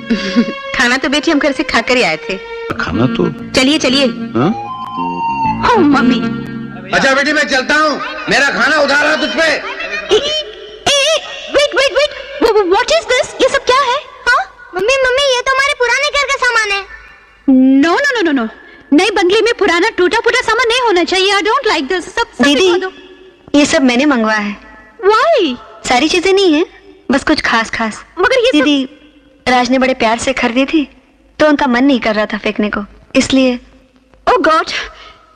खाना तो बेटी हम घर से खाकर ही आए थे। खाना तो चलिए चलिए। हाँ? हाँ मम्मी। अच्छा बेटी मैं चलता हूँ, मेरा खाना उधार है तुझ पे। Wait wait wait, what is this? ये सब क्या है? हाँ मम्मी मम्मी ये तो हमारे पुराने घर का सामान है। No no no no no, नए बंगले में पुराना टूटा फूटा सामान नहीं होना चाहिए। I don't like this. सब दीदी दिखा दो। ये सब मैंने मंगवाया है। Why? सारी चीजें नहीं है, बस कुछ खास खास। मगर ये दीदी राज ने बड़े प्यार से खरीदी थी तो उनका मन नहीं कर रहा था फेंकने को, इसलिए। ओह गॉड,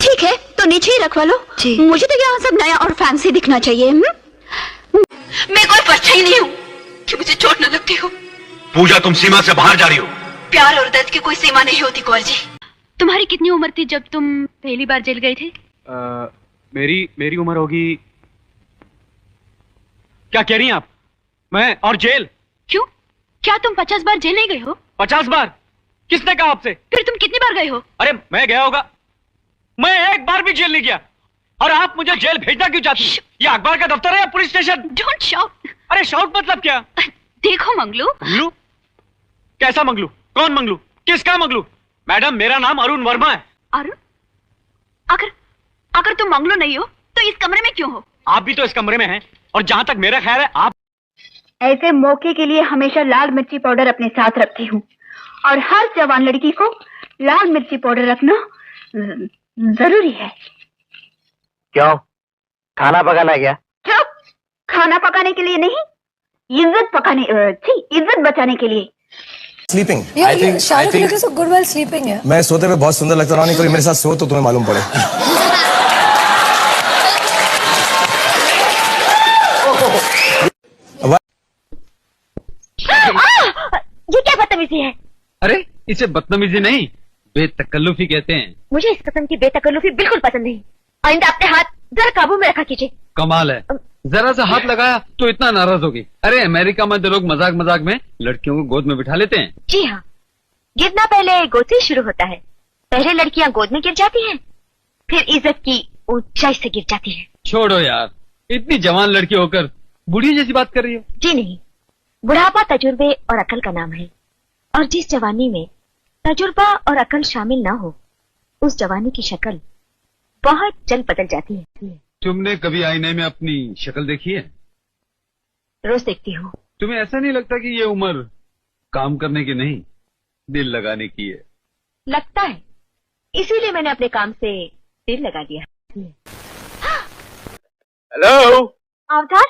ठीक है तो नीचे ही रखवा लो जी। मुझे तो यहाँ सब नया और फैंसी दिखना चाहिए। मैं कोई परछाई नहीं हूँ कि मुझे चोट न लगती हो। पूजा तुम सीमा से बाहर जा रही हो। प्यार और दर्द की कोई सीमा नहीं होती कौर जी। तुम्हारी कितनी उम्र थी जब तुम पहली बार जेल गए थे? मेरी उम्र होगी। क्या कह रही हैं आप? मैं और जेल? क्यों, क्या तुम 50 बार जेल नहीं गए हो? 50 बार? किसने कहा आपसे? फिर तुम कितनी बार गए हो? अरे मैं गया होगा, मैं एक बार भी जेल नहीं गया। और आप मुझे जेल भेजना क्यों चाहती हैं? ये अखबार का दफ्तर है या पुलिस स्टेशन? Don't shout. अरे शाउट मतलब क्या? देखो मंगलू। मंगलू? कैसा मंगलू? कौन मंगलू? किसका मंगलू? मैडम मेरा नाम अरुण वर्मा है। अरुण? अगर तुम मंगलू नहीं हो तो इस कमरे में क्यों हो? आप भी तो इस कमरे में हैं, और जहां तक मेरा ख्याल है आप। ऐसे मौके के लिए हमेशा लाल मिर्ची पाउडर अपने साथ रखती हूँ, और हर जवान लड़की को लाल मिर्ची पाउडर रखना जरूरी है। क्यों, खाना पकाना क्या? क्यों? खाना पकाने के लिए नहीं, इज्जत बचाने के लिए। Sleeping. Shahrukh look is good while sleeping है। मैं सोते हुए बहुत सुंदर लगता रहा, नहीं कभी मेरे साथ सो तो तुम्हें मालूम पड़े। ये क्या बदतमीजी है? अरे इसे बदतमीजी नहीं, बेतकल्लुफी कहते हैं। मुझे इस किस्म की बेतकल्लुफी बिल्कुल पसंद नहीं। आइंदा अपने हाथ जरा काबू में रखा कीजिए। कमाल है, जरा सा हाथ लगाया तो इतना नाराज होगी। अरे अमेरिका में तो लोग मजाक मजाक में लड़कियों को गोद में बिठा लेते हैं। जी हाँ, गिरना पहले गोद से शुरू होता है। पहले लड़कियां गोद में गिर जाती हैं, फिर इज्जत की ऊंचाई से गिर जाती हैं। छोड़ो यार, इतनी जवान लड़की होकर बूढ़ी जैसी बात कर रही हो। जी नहीं, बुढ़ापा तजुर्बे और अकल का नाम है, और जिस जवानी में तजुर्बा और अकल शामिल ना हो उस जवानी की शक्ल बहुत जल्द बदल जाती है। तुमने कभी आईने में अपनी शक्ल देखी है? रोज देखती हूँ। तुम्हें ऐसा नहीं लगता कि ये उम्र काम करने की नहीं, दिल लगाने की है? लगता है, इसीलिए मैंने अपने काम से दिल लगा दिया। हेलो अवतार,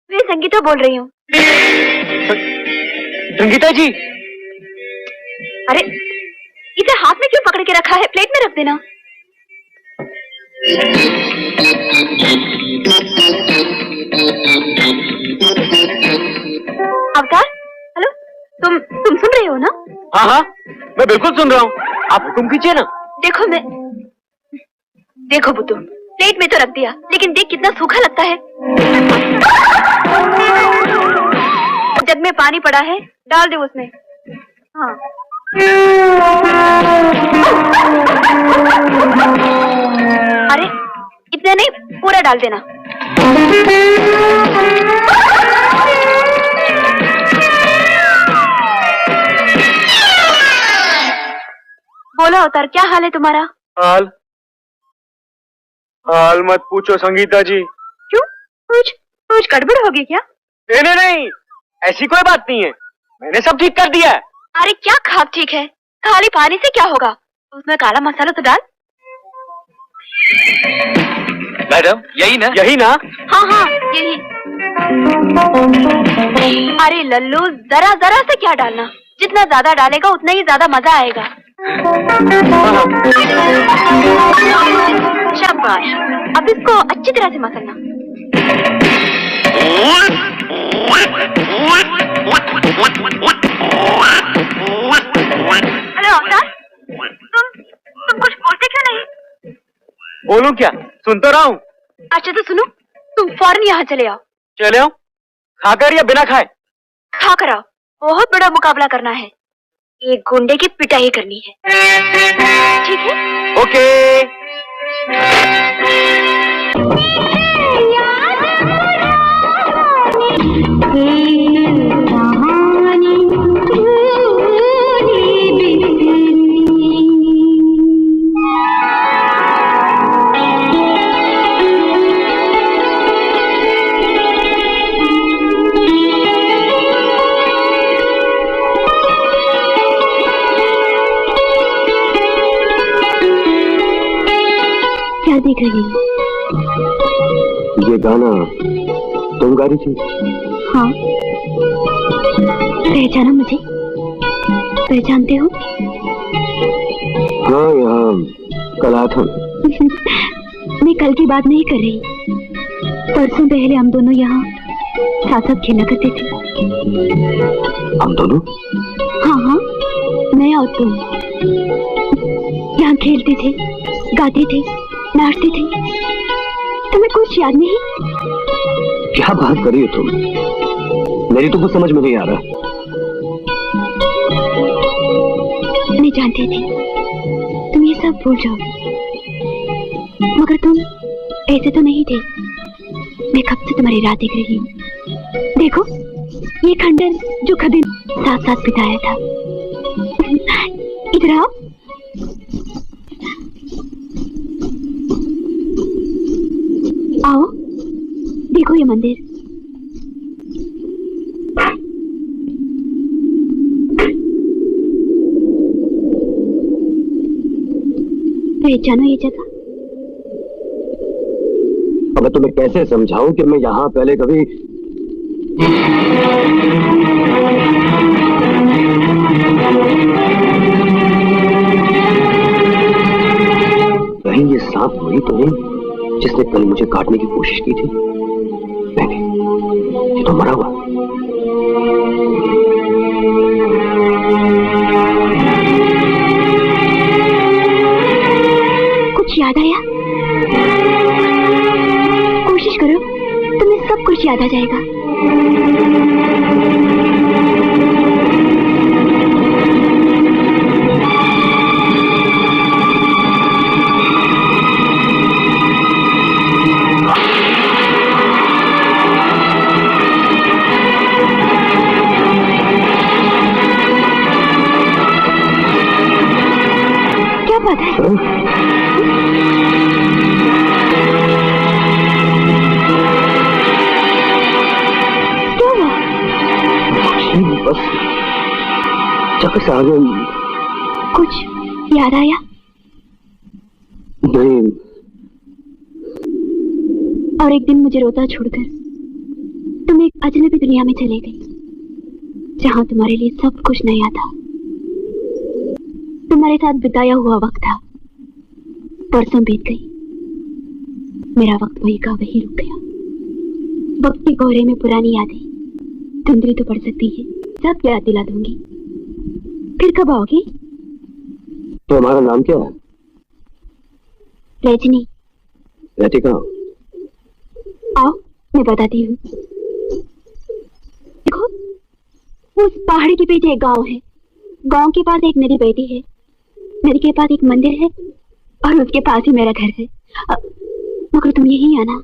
मैं संगीता बोल रही हूँ। संगीता जी। अरे इसे हाथ में क्यों पकड़ के रखा है? प्लेट में रख देना। अवतार, हेलो, तुम सुन रहे हो ना? हाँ हाँ मैं बिल्कुल सुन रहा हूँ, आप हुक्म कीजिए ना। देखो बुद्धू, प्लेट में तो रख दिया, लेकिन देख कितना सूखा लगता है। जग में पानी पड़ा है, डाल दे उसमें। हाँ। अरे इतना नहीं, पूरा डाल देना। बोलो अवतार, क्या हाल है तुम्हारा? हाल मत पूछो संगीता जी। क्यों, कुछ गड़बड़ हो गई क्या? नहीं, ऐसी कोई बात नहीं है, मैंने सब ठीक कर दिया है। अरे क्या खाक ठीक है, खाली पानी से क्या होगा, उसमें काला मसाला तो डाल। मैडम यही ना? हाँ यही। अरे लल्लू, जरा से क्या डालना, जितना ज्यादा डालेगा उतना ही ज्यादा मजा आएगा। शाबाश, अब इसको अच्छी तरह से मसलना। हेलो अवतार, तुम कुछ बोलते क्यों नहीं? बोलूं क्या, सुन तो रहा हूँ। अच्छा तो सुनो, तुम फौरन यहाँ चले आओ। चले आओ? खाकर या बिना खाए? खा कर आओ, बहुत बड़ा मुकाबला करना है, एक गुंडे की पिटाई करनी है। ठीक है? ओके। लिख रही हूँ। ये गाना तुम गा रही थी? हाँ। पहचाना मुझे? पहचानते हो? हाँ, यहाँ कल आया था। मैं कल की बात नहीं कर रही। परसों पहले हम दोनों यहाँ साथ साथ खेला करते थे। हम दोनों? हाँ हाँ, मैं और तुम यहाँ खेलते थे, गाते थे, नाचते थे। तुम्हें कुछ याद नहीं? क्या बात कर रही हो तुम? मेरी तो कुछ समझ में नहीं आ रहा। मैं जानती थी तुम ये सब भूल जाओगे, मगर तुम ऐसे तो नहीं थे। मैं कब से तुम्हारी राह देख रही हूँ। देखो, ये खंडर जो कभी साथ साथ बिताया था। इधर आओ। आओ, देखो ये मंदिर। पहचानो ये जगह? अब मैं तुम्हें कैसे समझाऊं कि मैं यहाँ पहले कभी कहीं ये सांप वही तो नहीं जिसने कल मुझे काटने की कोशिश की थी? नहीं, ये तो मरा हुआ। कुछ याद आया? कोशिश करो, तुम्हें सब कुछ याद आ जाएगा। क्या बात है? बस चक्कर से आगे कुछ याद आया? नहीं। और एक दिन मुझे रोता छोड़कर तुम एक अजनबी दुनिया में चले गई, जहां तुम्हारे लिए सब कुछ नया था। तुम्हारे साथ बिताया हुआ वक्त था, परसों बीत गई। मेरा वक्त वही का वही रुक गया। वक्त के कोहरे में पुरानी यादें धुंधली तो पड़ सकती है, सब याद दिला दूंगी। फिर कब आओगी? तो हमारा नाम क्या है? रजनी। रहती कहाँ? आओ, मैं बताती हूँ। देखो, उस पहाड़ी के पीछे एक गांव है। गांव के पास एक नदी बहती है। नदी के पास एक मंदिर है और उसके पास ही मेरा घर है। मगर तुम यहीं आना,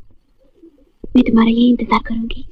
मैं तुम्हारा यही इंतजार करूंगी।